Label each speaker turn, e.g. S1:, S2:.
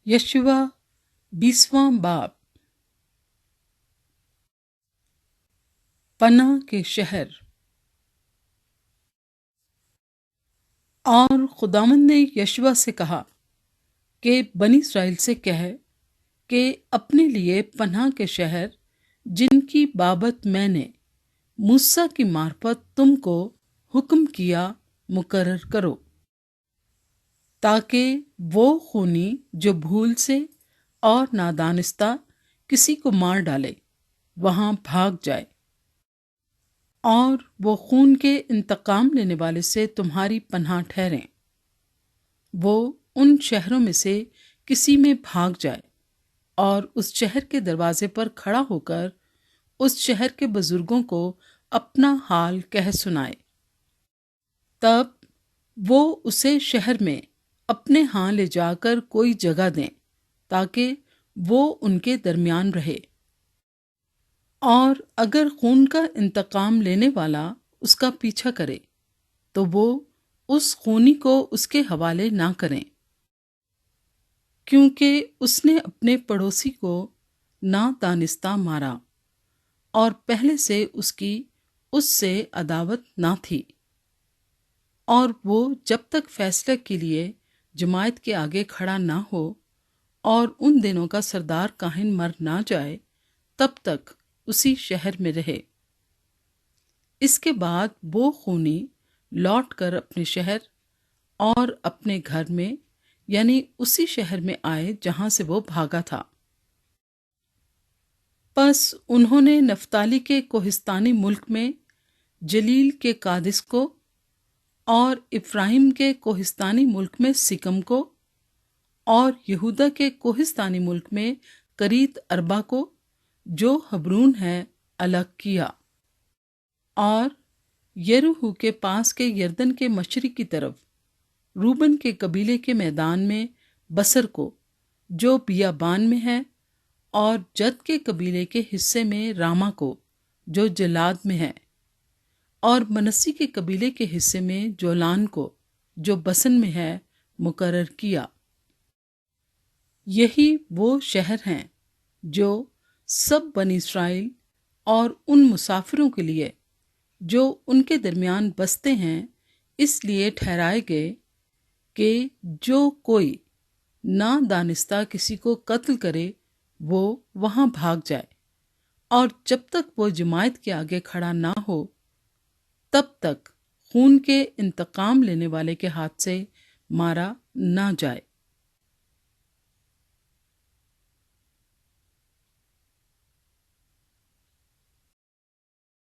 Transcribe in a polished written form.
S1: यशुआ 20वां बाब। पनाह के शहर। और खुदावंद ने यशुआ से कहा कि बनी इस्राएल से कह कि अपने लिए पनाह के शहर जिनकी बाबत मैंने मूसा की मार्फत तुमको हुक्म किया मुकर्रर करो, ताकि वो खूनी जो भूल से और नादानिस्ता किसी को मार डाले वहां भाग जाए, और वो खून के इंतकाम लेने वाले से तुम्हारी पनाह ठहरें। वो उन शहरों में से किसी में भाग जाए और उस शहर के दरवाजे पर खड़ा होकर उस शहर के बुजुर्गों को अपना हाल कह सुनाए। तब वो उसे शहर में अपने यहाँ ले जाकर कोई जगह दें, ताकि वो उनके दरमियान रहे। और अगर खून का इंतकाम लेने वाला उसका पीछा करे तो वो उस खूनी को उसके हवाले ना करें, क्योंकि उसने अपने पड़ोसी को नादानिस्ता मारा और पहले से उसकी उससे अदावत ना थी। और वो जब तक फैसले के लिए जमायत के आगे खड़ा ना हो और उन दिनों का सरदार काहिन मर ना जाए, तब तक उसी शहर में रहे। इसके बाद वो खूनी लौट कर अपने शहर और अपने घर में यानी उसी शहर में आए जहां से वो भागा था। बस उन्होंने नफ्ताली के कोहिस्तानी मुल्क में जलील के कादिस को और इफ्राहिम के कोहिस्तानी मुल्क में सिकम को और यहूदा के कोहिस्तानी मुल्क में करीत अरबा को जो हबरून है अलग किया, और यरूहू के पास के यरदन के मशरिक की तरफ रूबन के कबीले के मैदान में बसर को जो बियाबान में है, और जद के कबीले के हिस्से में रामा को जो जलाद में है, और मनस्सी के कबीले के हिस्से में जोलान को जो बसन में है मुकर्रर किया। यही वो शहर हैं जो सब बनी इस्राएल और उन मुसाफिरों के लिए जो उनके दरमियान बसते हैं इसलिए ठहराए गए कि जो कोई ना दानिस्ता किसी को कत्ल करे वो वहां भाग जाए, और जब तक वो जमायत के आगे खड़ा ना हो तब तक खून के इंतकाम लेने वाले के हाथ से मारा ना जाए।